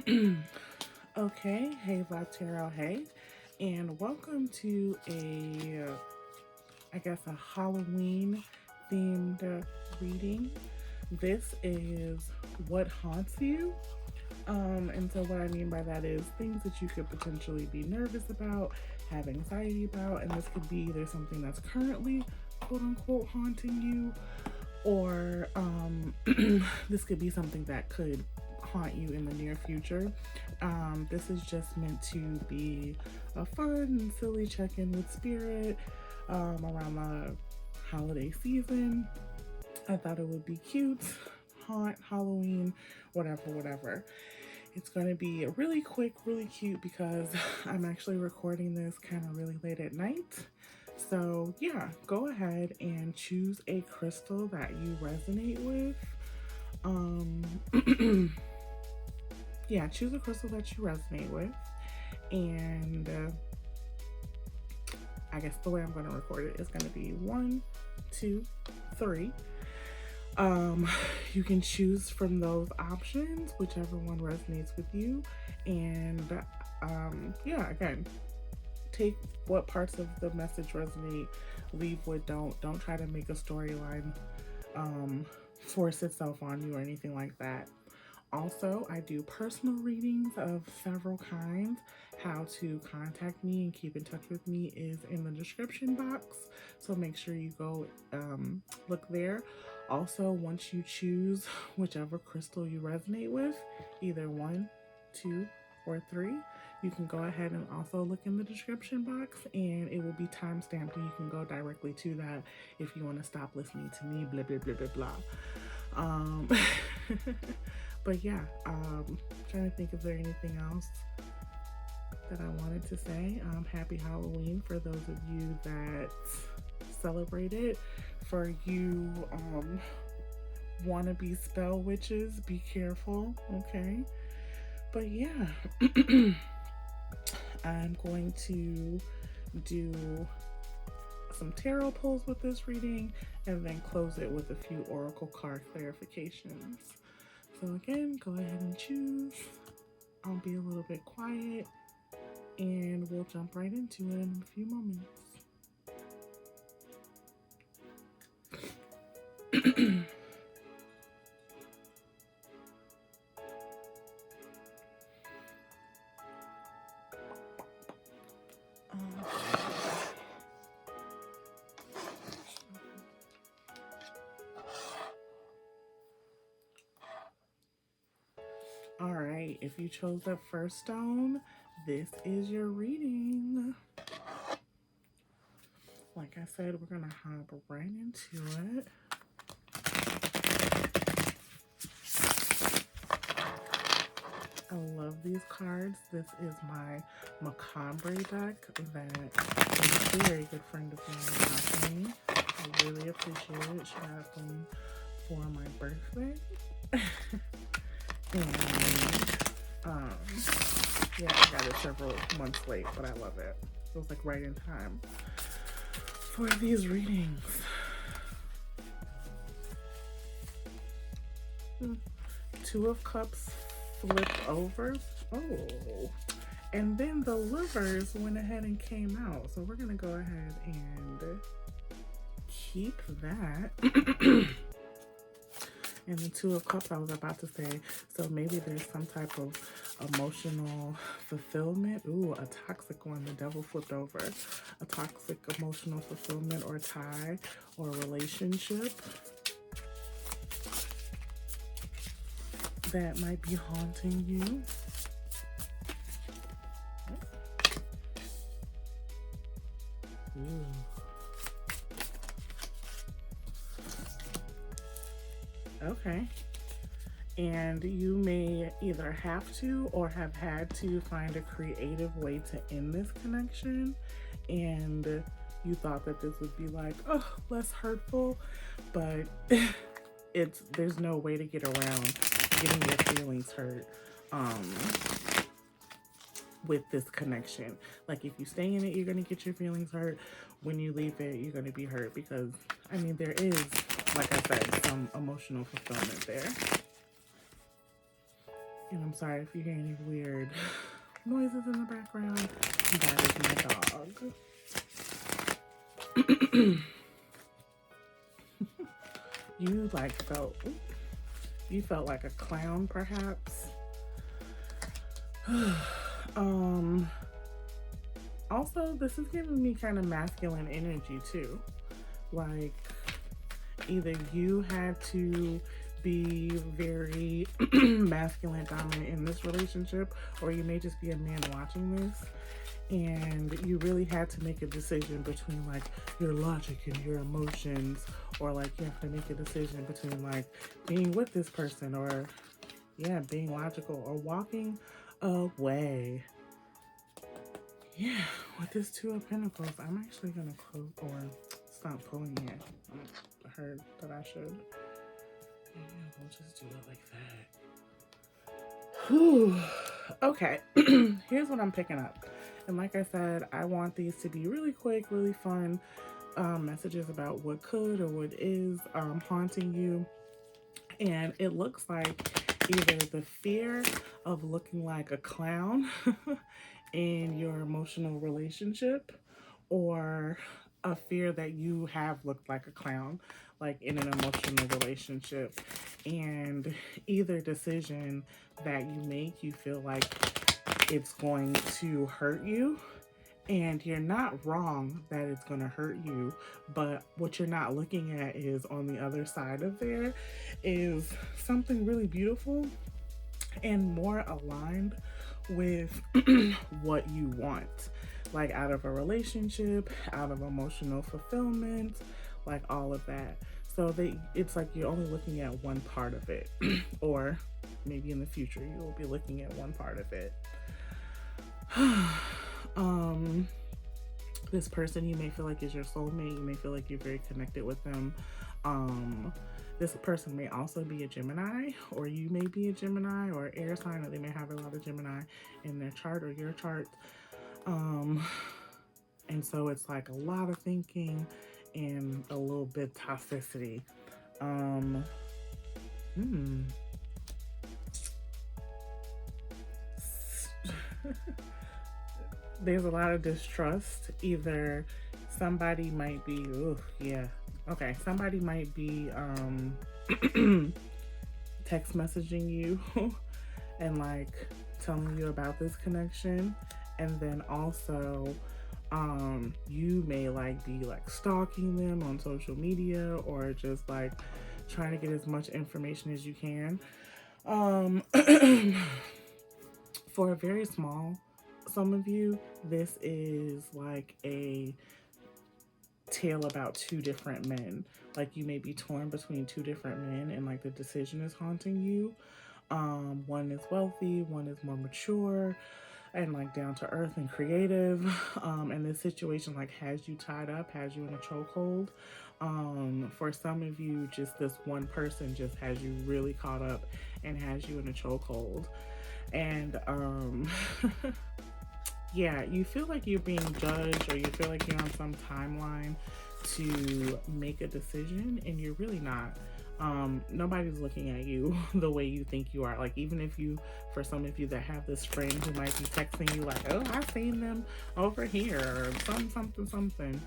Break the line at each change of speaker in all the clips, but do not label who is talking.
Okay, hey Vlad Tarot, hey, and welcome to a Halloween themed reading. This is what haunts you. And so what I mean by that is things that you could potentially be nervous about, have anxiety about, and this could be either something that's currently quote unquote haunting you, or this could be something that could haunt you in the near future. This is just meant to be a fun and silly check in with spirit around the holiday season. I thought it would be cute, haunt, Halloween, whatever. It's going to be really quick, really cute because I'm actually recording this kind of really late at night. So, yeah, go ahead and choose a crystal that you resonate with. Yeah, choose a crystal that you resonate with. And I guess the way I'm going to record it is going to be 1, 2, 3. You can choose from those options, whichever one resonates with you. And yeah, again, take what parts of the message resonate, leave what don't. Don't try to make a storyline force itself on you or anything like that. Also, I do personal readings of several kinds. How to contact me and keep in touch with me is in the description box. So make sure you go look there. Also, once you choose whichever crystal you resonate with, either 1, 2, or 3, you can go ahead and also look in the description box and it will be time stamped and you can go directly to that if you want to stop listening to me, blah, blah, blah, blah, blah. But yeah, trying to think if there anything else that I wanted to say. Happy Halloween for those of you that celebrate it. For you wannabe spell witches, be careful, okay? But yeah, I'm going to do some tarot pulls with this reading and then close it with a few oracle card clarifications. So again, go ahead and choose. I'll be a little bit quiet and we'll jump right into it in a few moments. All right, if you chose the first stone, this is your reading. Like I said, we're gonna hop right into it. I love these cards. This is my Macabre deck that a very good friend of mine got me. I really appreciate it. She got them for my birthday. And yeah, I got it several months late, but I love it. It was like right in time for these readings. 2 of Cups flipped over. Oh, and then the Lovers went ahead and came out. So we're gonna go ahead and keep that. And the 2 of Cups, I was about to say, so maybe there's some type of emotional fulfillment. Ooh, a toxic one. The Devil flipped over. A toxic emotional fulfillment or tie or relationship that might be haunting you. Ooh. Okay. And you may either have to or have had to find a creative way to end this connection. And you thought that this would be like, oh, less hurtful, but there's no way to get around getting your feelings hurt with this connection. Like if you stay in it, you're gonna get your feelings hurt. When you leave it, you're gonna be hurt because I mean there is, like I said, some emotional fulfillment there. And I'm sorry if you hear any weird noises in the background. That is my dog. You like felt you felt like a clown perhaps. um Also, this is giving me kind of masculine energy too. Like either you had to be very masculine dominant in this relationship, or you may just be a man watching this and you really had to make a decision between like your logic and your emotions, or like you have to make a decision between like being with this person, or yeah, being logical or walking away. Yeah, with this Two of Pentacles, I'm actually gonna close or stop pulling here. I heard that I should. Yeah, we'll just do it like that. Whew. Okay, here's what I'm picking up. And like I said, I want these to be really quick, really fun messages about what could or what is haunting you. And it looks like either the fear of looking like a clown in your emotional relationship, or a fear that you have looked like a clown, like in an emotional relationship. And either decision that you make, you feel like it's going to hurt you. And you're not wrong that it's going to hurt you, but what you're not looking at is on the other side of there is something really beautiful and more aligned with what you want, like out of a relationship, out of emotional fulfillment, like all of that. So it's like you're only looking at one part of it, or maybe in the future you will be looking at one part of it. This person you may feel like is your soulmate. You may feel like you're very connected with them. This person may also be a Gemini, or you may be a Gemini or air sign, or they may have a lot of Gemini in their chart or your chart. And so it's like a lot of thinking and a little bit toxicity. There's a lot of distrust. Either somebody might be, somebody might be text messaging you and like telling you about this connection, and then also you may like be like stalking them on social media, or just like trying to get as much information as you can. For a very small some of you, this is like a tale about two different men. Like you may be torn between two different men, and like the decision is haunting you. One is wealthy, one is more mature and like down to earth and creative. And this situation like has you tied up, has you in a chokehold. For some of you, just this one person just has you really caught up and has you in a chokehold. And yeah, you feel like you're being judged, or you feel like you're on some timeline to make a decision, and you're really not. Nobody's looking at you the way you think you are. Like, even if you, for some of you that have this friend who might be texting you like, oh, I've seen them over here, or something.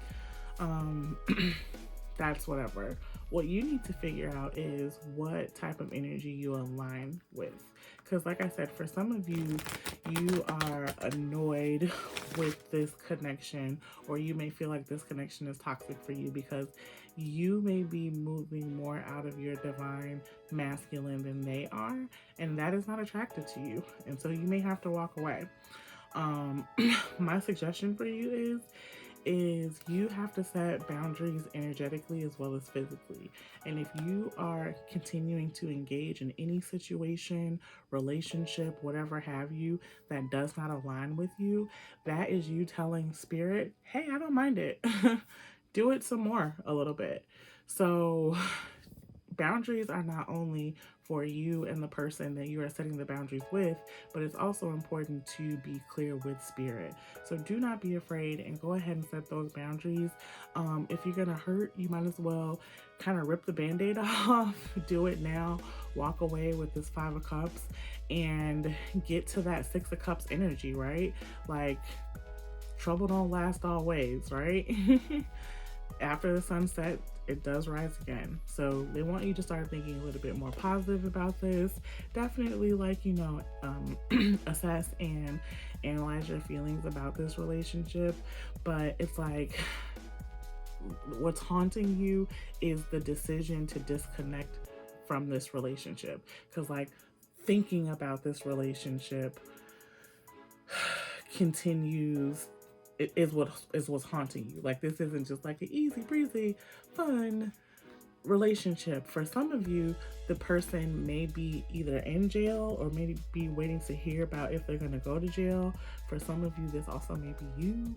That's whatever. What you need to figure out is what type of energy you align with. Because like I said, for some of you, you are annoyed with this connection, or you may feel like this connection is toxic for you because you may be moving more out of your divine masculine than they are, and that is not attractive to you. And so you may have to walk away. My suggestion for you is you have to set boundaries energetically as well as physically. And if you are continuing to engage in any situation, relationship, whatever have you, that does not align with you, that is you telling spirit, hey, I don't mind it. Do it some more a little bit. So boundaries are not only for you and the person that you are setting the boundaries with, but it's also important to be clear with spirit. So do not be afraid and go ahead and set those boundaries. If you're gonna hurt, you might as well kind of rip the band-aid off, do it now, walk away with this Five of Cups and get to that Six of Cups energy, right? Like, trouble don't last always, right? After the sunset, it does rise again. So they want you to start thinking a little bit more positive about this. Definitely, like, assess and analyze your feelings about this relationship. But it's like, what's haunting you is the decision to disconnect from this relationship. Because, like, thinking about this relationship continues, it is what's haunting you. Like, this isn't just like an easy breezy fun relationship. For some of you, the person may be either in jail or maybe be waiting to hear about if they're going to go to jail. For some of you, this also may be you.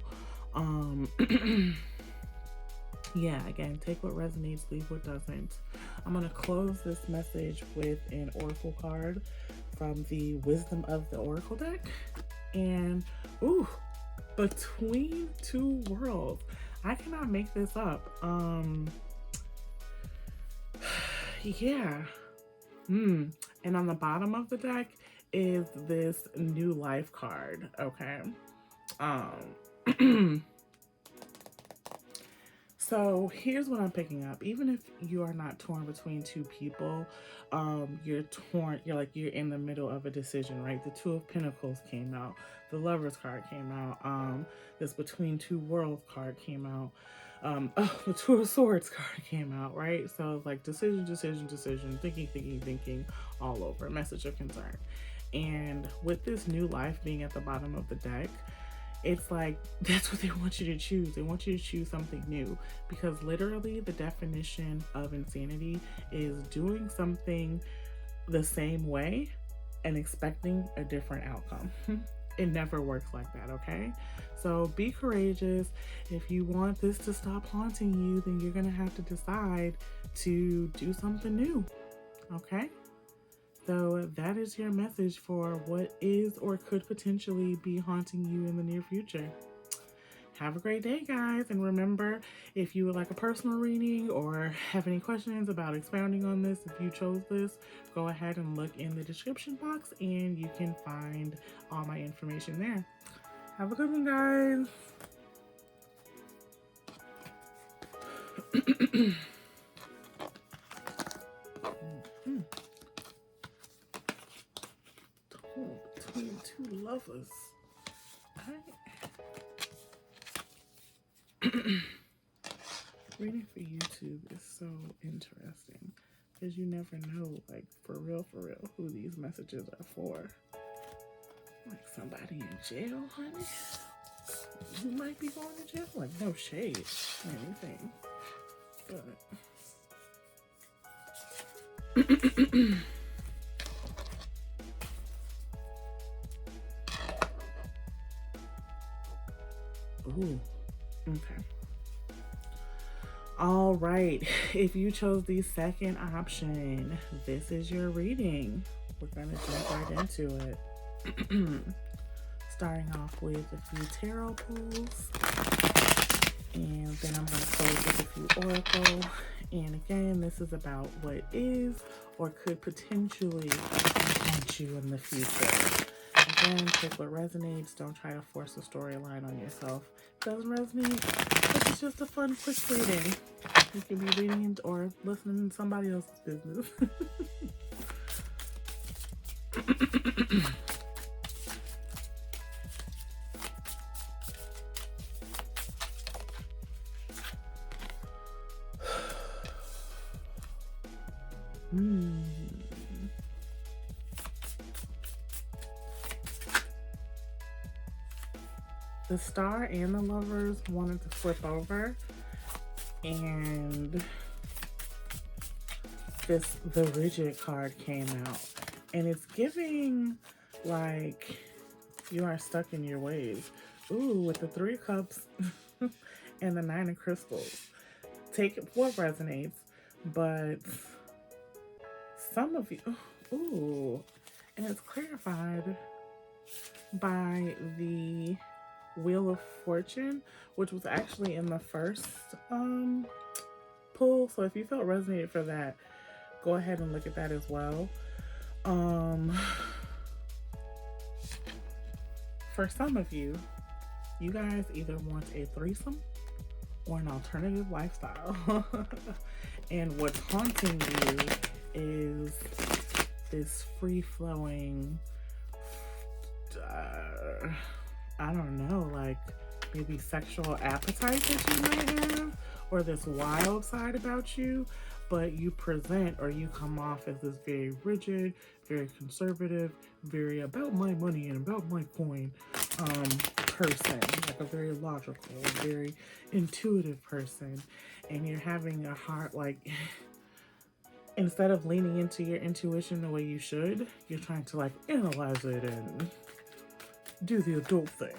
Yeah, again, take what resonates, leave what doesn't. I'm going to close this message with an oracle card from the Wisdom of the Oracle deck. And, ooh, Between Two Worlds. I cannot make this up. Yeah. And on the bottom of the deck is this New Life card, okay? So here's what I'm picking up. Even if you are not torn between two people, you're in the middle of a decision, right? The Two of Pentacles came out, the Lovers card came out, this Between Two Worlds card came out, the Two of Swords card came out, right? So like decision, thinking all over, message of concern. And with this New Life being at the bottom of the deck, it's like, that's what they want you to choose. They want you to choose something new, because literally the definition of insanity is doing something the same way and expecting a different outcome. It never works like that, okay? So be courageous. If you want this to stop haunting you, then you're gonna have to decide to do something new, okay? So that is your message for what is or could potentially be haunting you in the near future. Have a great day, guys. And remember, if you would like a personal reading or have any questions about expounding on this, if you chose this, go ahead and look in the description box and you can find all my information there. Have a good one, guys. Between two lovers. Reading for YouTube is so interesting because you never know, like, for real, who these messages are for. Like somebody in jail, honey? Who might be going to jail? Like, no shade or anything. But ooh, okay. All right, if you chose the second option, this is your reading. We're gonna jump right into it. Starting off with a few tarot pulls, and then I'm gonna close with a few oracle. And again, this is about what is or could potentially haunt you in the future. Again, take what resonates. Don't try to force a storyline on yourself. If it doesn't resonate, this is just a fun, quick reading. You can be reading or listening to somebody else's business. The Star and the Lovers wanted to flip over, and the Rigid card came out, and it's giving like you are stuck in your ways. Ooh, with the Three of Cups and the Nine of Crystals. Take what resonates, but some of you, ooh, and it's clarified by the Wheel of Fortune, which was actually in the first pull. So if you felt resonated for that, go ahead and look at that as well. Um, for some of you, you guys either want a threesome or an alternative lifestyle. And what's haunting you is this free flowing, I don't know, like maybe sexual appetite that you might have, or this wild side about you, but you present or you come off as this very rigid, very conservative, very about my money and about my coin person, like a very logical, very intuitive person, and you're having a heart like instead of leaning into your intuition the way you should, you're trying to like analyze it and do the adult thing.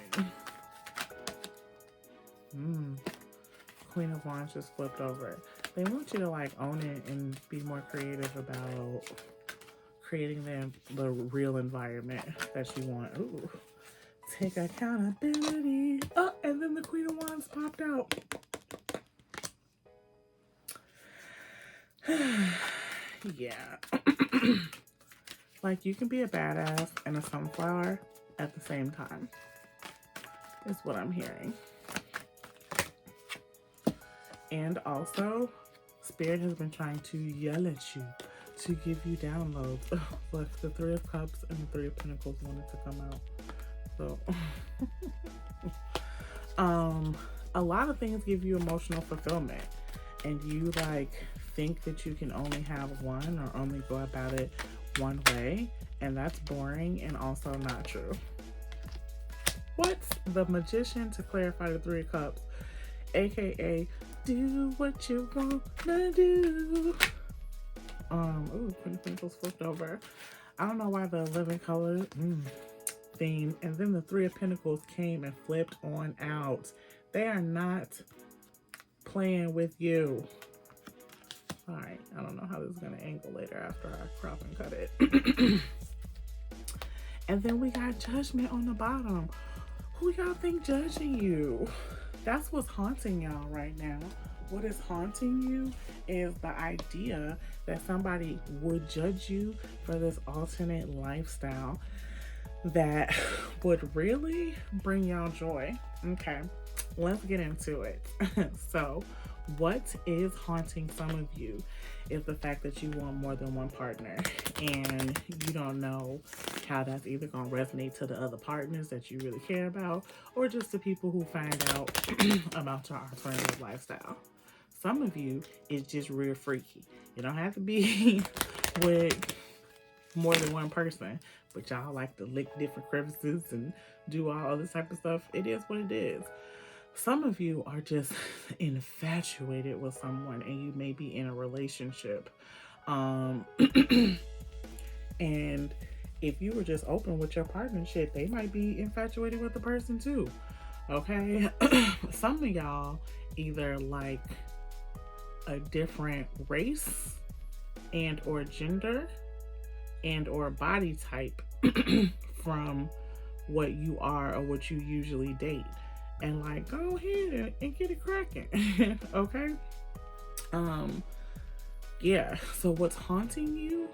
Queen of Wands just flipped over. They want you to like own it and be more creative about creating the real environment that you want. Ooh. Take accountability. Oh, and then the Queen of Wands popped out. Yeah. Like you can be a badass and a sunflower at the same time. Is what I'm hearing. And also, Spirit has been trying to yell at you to give you downloads. Ugh, look, the Three of Cups and the Three of Pentacles wanted to come out. So, a lot of things give you emotional fulfillment, and you like think that you can only have one or only go about it one way, and that's boring and also not true. What's the Magician to clarify the Three of Cups, aka do what you wanna do. Ooh, Queen of Pentacles flipped over. I don't know why the 11 color theme, and then the Three of Pentacles came and flipped on out. They are not playing with you. All right, I don't know how this is gonna angle later after I crop and cut it. And then we got Judgment on the bottom. Who y'all think judging you? That's what's haunting y'all right now. What is haunting you is the idea that somebody would judge you for this alternate lifestyle that would really bring y'all joy. Okay, let's get into it. So, what is haunting some of you is the fact that you want more than one partner, and you don't know how that's either going to resonate to the other partners that you really care about, or just the people who find out about your alternative lifestyle. Some of you is just real freaky. You don't have to be with more than one person, but y'all like to lick different crevices and do all this type of stuff. It is what it is. Some of you are just infatuated with someone, and you may be in a relationship. And if you were just open with your partnership, they might be infatuated with the person too. Okay? Some of y'all either like a different race and or gender and or body type from what you are or what you usually date, and like go ahead and get it cracking. Okay. Yeah, so what's haunting you,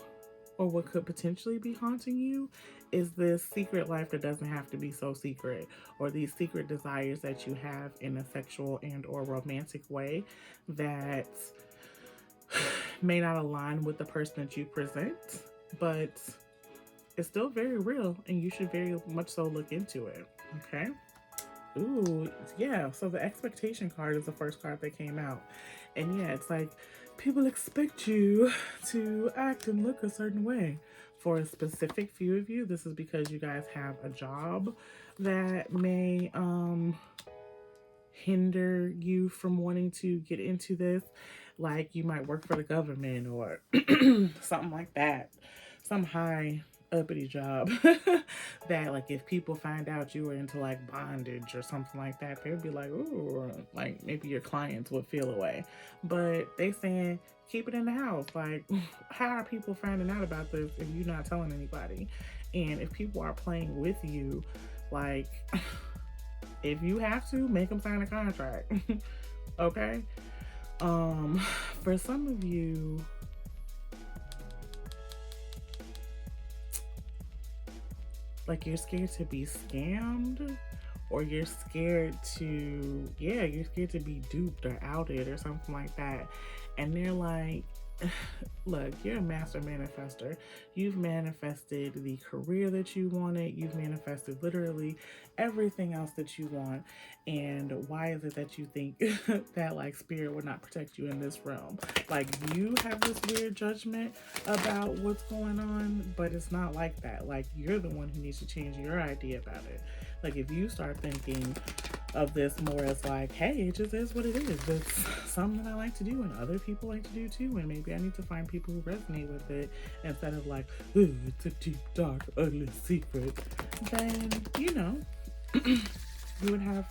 or what could potentially be haunting you, is this secret life that doesn't have to be so secret, or these secret desires that you have in a sexual and or romantic way that may not align with the person that you present, but it's still very real, and you should very much so look into it. Okay. Ooh, yeah. So the expectation card is the first card that came out, and yeah, it's like people expect you to act and look a certain way. For a specific few of you, this is because you guys have a job that may hinder you from wanting to get into this. Like you might work for the government or something like that. Some high uppity job that like if people find out you were into like bondage or something like that, they'd be like, ooh, like maybe your clients would feel away. But they saying keep it in the house. Like, how are people finding out about this if you're not telling anybody? And if people are playing with you, like if you have to, make them sign a contract. Okay. For some of you, Like you're scared to be scammed, or you're scared to, yeah, you're scared to be duped or outed or something like that. And they're like, look, you're a master manifester. You've manifested the career that you wanted. You've manifested literally everything else that you want. And why is it that you think that like spirit would not protect you in this realm? Like you have this weird judgment about what's going on, but it's not like that. Like you're the one who needs to change your idea about it. Like if you start thinking of this more as like, hey, it just is what it is. It's something that I like to do and other people like to do too. And maybe I need to find people who resonate with it instead of like, ooh, it's a deep, dark, ugly secret. Then, you know, you would have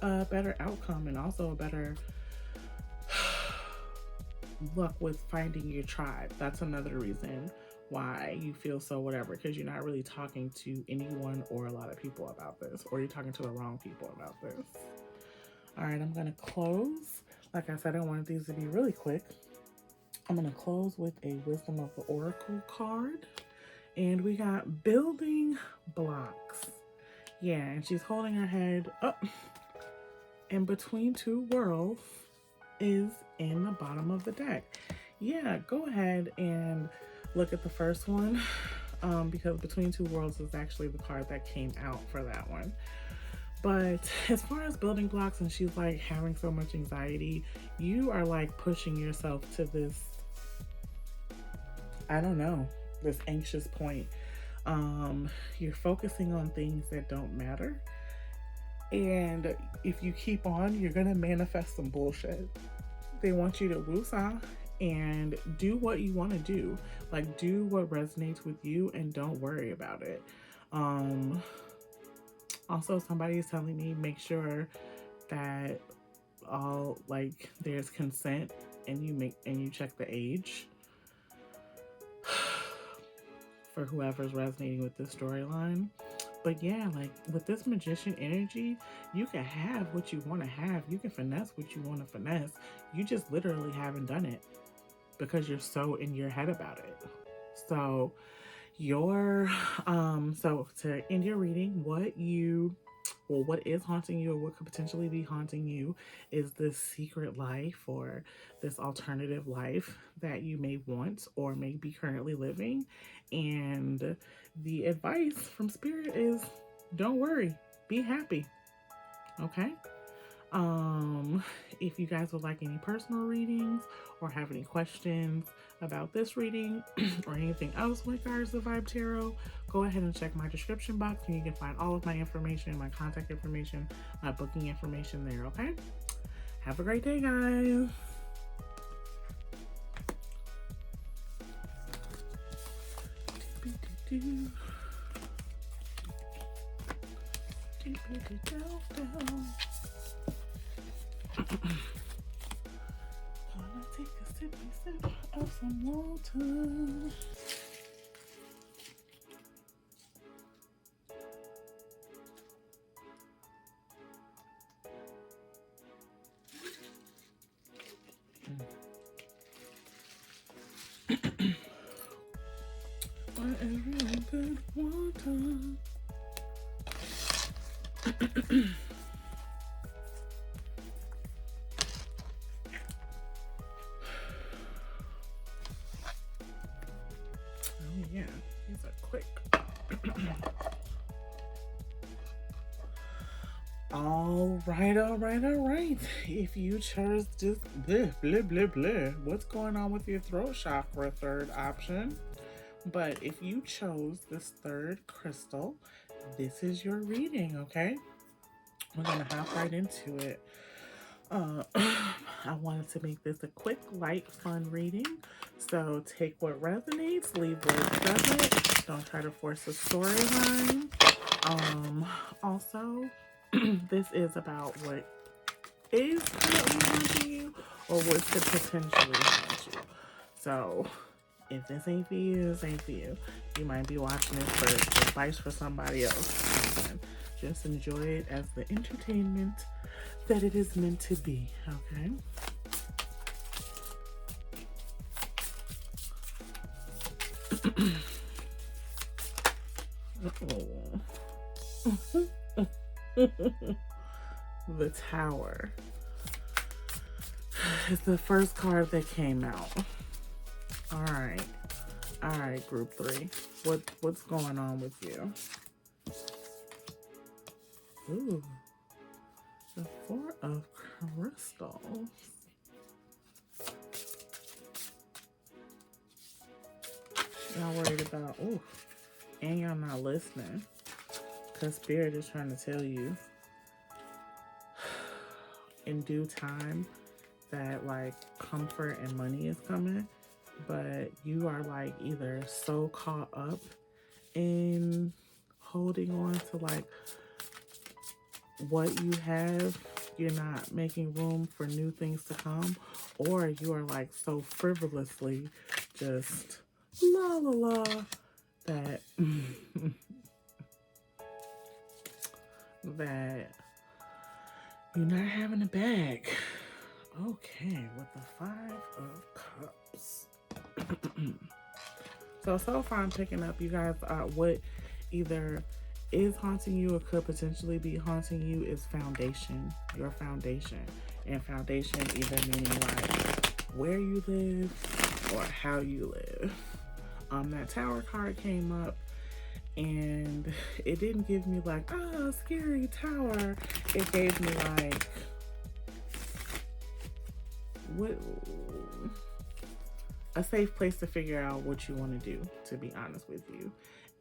a better outcome and also a better luck with finding your tribe. That's another reason why you feel so whatever, because you're not really talking to anyone or a lot of people about this, or you're talking to the wrong people about this. All right, I'm gonna close. Like I said, I wanted these to be really quick. I'm gonna close with a Wisdom of the Oracle card, and we got building blocks. Yeah, and she's holding her head up, and between two worlds is in the bottom of the deck. Yeah, go ahead and look at the first one, because Between Two Worlds is actually the card that came out for that one. But as far as building blocks, and she's like having so much anxiety, you are like pushing yourself to this, I don't know, this anxious point. You're focusing on things that don't matter. And if you keep on, you're gonna manifest some bullshit. They want you to woosah and do what you want to do. Like do what resonates with you and don't worry about it. Also, somebody is telling me make sure that all like there's consent and you check the age for whoever's resonating with this storyline. But yeah, like with this magician energy, you can have what you want to have. You can finesse what you want to finesse. You just literally haven't done it because you're so in your head about it. So so to end your reading, what is haunting you, or what could potentially be haunting you, is this secret life or this alternative life that you may want or may be currently living. And the advice from Spirit is don't worry, be happy. Okay? If you guys would like any personal readings or have any questions about this reading or anything else with regards to Vibe Tarot, go ahead and check my description box and you can find all of my information, my contact information, my booking information there, okay? Have a great day, guys. Gonna take a sip of some water. For every good water. Oh yeah, these are quick. All right. If you chose just blah, blah, blah, blah, what's going on with your throat chakra, third option? But if you chose this third crystal, this is your reading, okay? We're gonna hop right into it. I wanted to make this a quick, light, fun reading. So take what resonates, leave what doesn't. Don't try to force a storyline. Also, this is about what is currently haunting you or what could potentially haunt you. So if this ain't for you, this ain't for you. You might be watching this for advice for somebody else. Just enjoy it as the entertainment that it is meant to be, okay? The Tower. It's the first card that came out. All right, group 3. What's going on with you? Ooh, the 4 of Crystals. Y'all worried about, ooh, and y'all not listening. Because Spirit is trying to tell you in due time that like comfort and money is coming, but you are like either so caught up in holding on to like what you have, you're not making room for new things to come, or you are like so frivolously just la la la that that you're not having a bag. Okay, with the 5 of Cups. So far I'm picking up, you guys, what either is haunting you or could potentially be haunting you is foundation, your foundation. And foundation either meaning like where you live or how you live. That Tower card came up and it didn't give me like, scary tower. It gave me like, what, a safe place to figure out what you want to do, to be honest with you.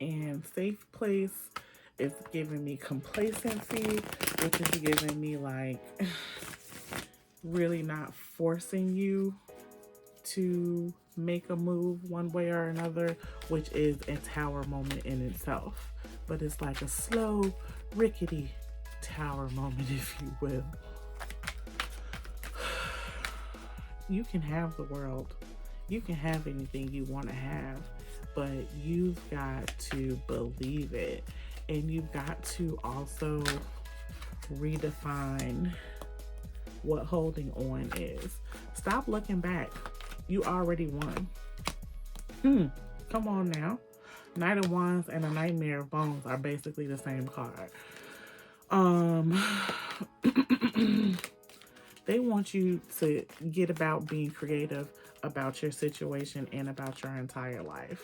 And safe place is giving me complacency, which is giving me like really not forcing you to make a move one way or another, which is a tower moment in itself. But it's like a slow, rickety tower moment, if you will. You can have the world. You can have anything you want to have, but you've got to believe it. And you've got to also redefine what holding on is. Stop looking back. You already won. Come on now. Knight of Wands and a Nightmare of Bones are basically the same card. They want you to get about being creative about your situation and about your entire life.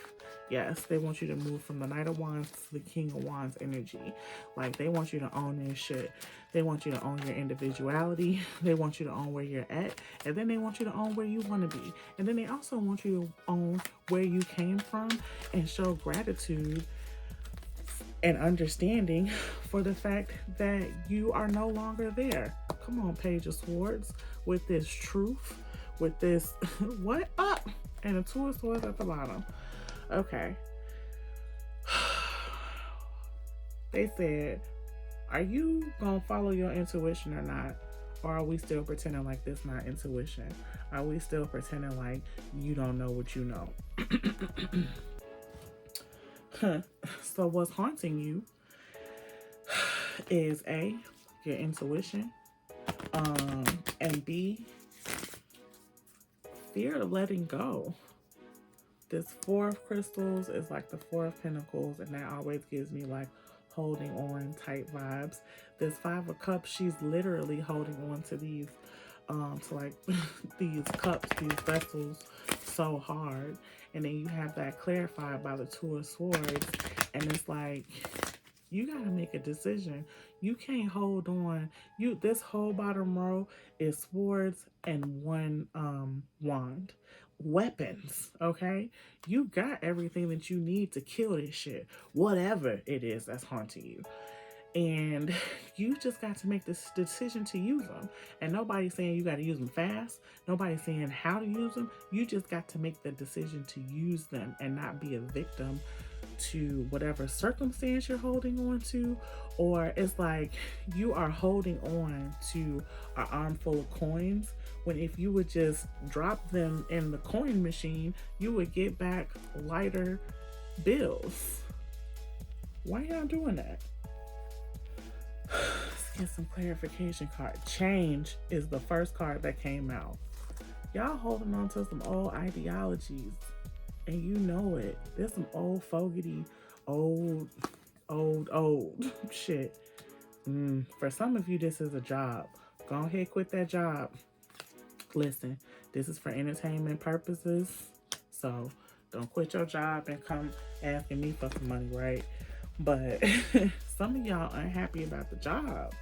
Yes, they want you to move from the Knight of Wands to the King of Wands energy. Like, they want you to own your shit. They want you to own your individuality. They want you to own where you're at. And then they want you to own where you want to be. And then they also want you to own where you came from and show gratitude and understanding for the fact that you are no longer there. Come on, Page of Swords, with this truth, with this what up, and a 2 of Swords at the bottom. Okay. They said, are you gonna follow your intuition or not? Or are we still pretending like this not intuition? Are we still pretending like you don't know what you know? So what's haunting you is A, your intuition, and B, fear of letting go. This 4 of Crystals is like the 4 of Pentacles, and that always gives me like holding on type vibes. This 5 of Cups, she's literally holding on to these to like these cups, these vessels so hard. And then you have that clarified by the 2 of Swords, and it's like you gotta make a decision. You can't hold on. This whole bottom row is swords and 1 wand. Weapons, okay? You got everything that you need to kill this shit, whatever it is that's haunting you. And you just got to make this decision to use them. And nobody's saying you got to use them fast. Nobody's saying how to use them. You just got to make the decision to use them and not be a victim to whatever circumstance you're holding on to. Or it's like you are holding on to an armful of coins, when if you would just drop them in the coin machine, you would get back lighter bills. Why y'all doing that? Let's get some clarification card. Change is the first card that came out. Y'all holding on to some old ideologies, and you know it. There's some old fogarty, old old shit. For some of you, this is a job. Go ahead, quit that job. Listen, this is for entertainment purposes. So don't quit your job and come asking me for some money, right? But some of y'all unhappy about the job.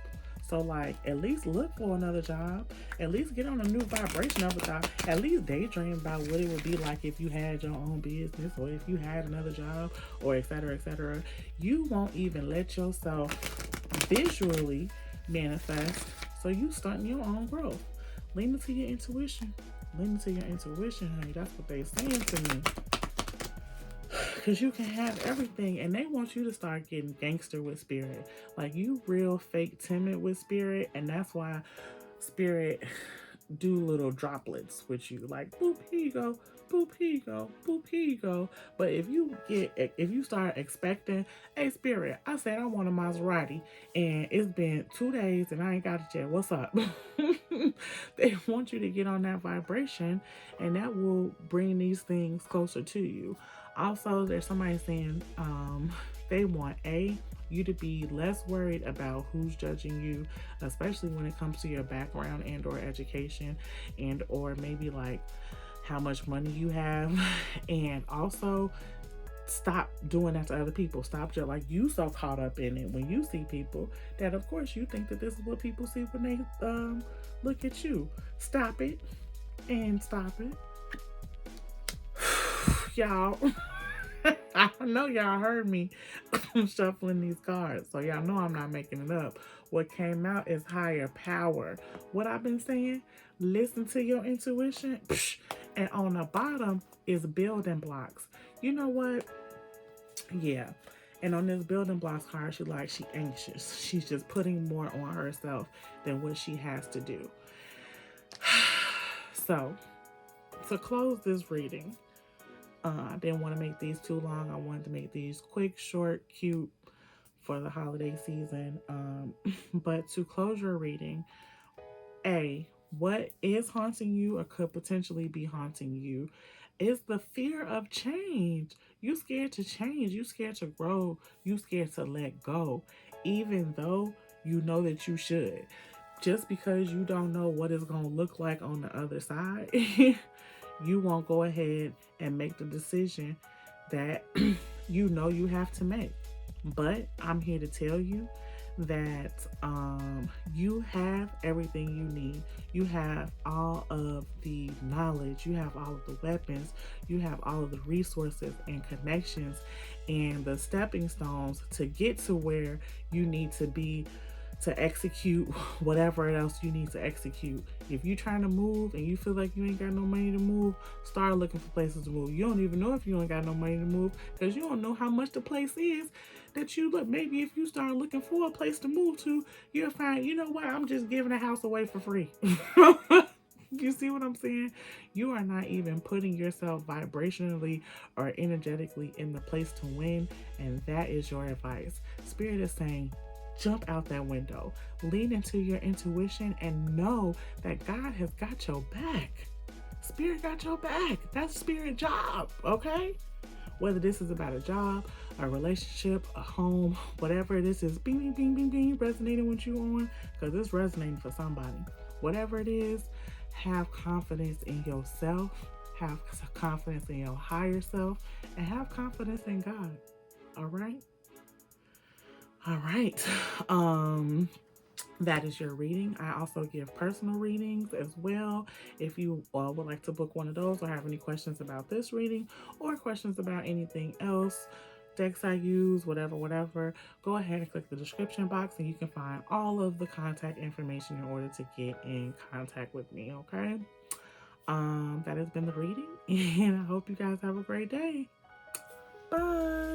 So like at least look for another job. At least get on a new vibration of a job. At least daydream about what it would be like if you had your own business or if you had another job or etc. etc. You won't even let yourself visually manifest. So you starting your own growth. Lean into your intuition. Lean into your intuition, honey. That's what they saying to me. Because you can have everything, and they want you to start getting gangster with spirit. Like you real fake timid with spirit, and that's why spirit do little droplets with you. Like boop, here you go, boop, here you go, boop, here you go. But if you start expecting, hey spirit, I said I want a Maserati, and it's been 2 days and I ain't got it yet. What's up? They want you to get on that vibration, and that will bring these things closer to you. Also, there's somebody saying they want you to be less worried about who's judging you, especially when it comes to your background and or education and or maybe like how much money you have. And also stop doing that to other people. Stop just like you so caught up in it when you see people that of course you think that this is what people see when they look at you. Stop it and stop it. Y'all, I know y'all heard me shuffling these cards, so y'all know I'm not making it up. What came out is higher power. What I've been saying, listen to your intuition. And on the bottom is building blocks. You know what? Yeah. And on this building blocks card, she anxious. She's just putting more on herself than what she has to do. So, to close this reading, I didn't want to make these too long. I wanted to make these quick, short, cute for the holiday season. But to close your reading, what is haunting you or could potentially be haunting you is the fear of change. You scared to change. You scared to grow. You scared to let go, even though you know that you should. Just because you don't know what it's going to look like on the other side, you won't go ahead and make the decision that you know you have to make. But I'm here to tell you that you have everything you need. You have all of the knowledge, you have all of the weapons, you have all of the resources and connections and the stepping stones to get to where you need to be to execute whatever else you need to execute. If you're trying to move and you feel like you ain't got no money to move, start looking for places to move. You don't even know if you ain't got no money to move because you don't know how much the place is that you look. Maybe if you start looking for a place to move to, you'll find, you know what, I'm just giving a house away for free. You see what I'm saying? You are not even putting yourself vibrationally or energetically in the place to win, and that is your advice. Spirit is saying, jump out that window, lean into your intuition, and know that God has got your back. Spirit got your back. That's spirit job, okay? Whether this is about a job, a relationship, a home, whatever it is bing, bing, bing, bing, bing, resonating with you on, because it's resonating for somebody. Whatever it is, have confidence in yourself, have confidence in your higher self, and have confidence in God, all right? All right. That is your reading. I also give personal readings as well. If you would like to book one of those or have any questions about this reading or questions about anything else, decks I use, whatever, go ahead and click the description box and you can find all of the contact information in order to get in contact with me, okay? That has been the reading, and I hope you guys have a great day. Bye.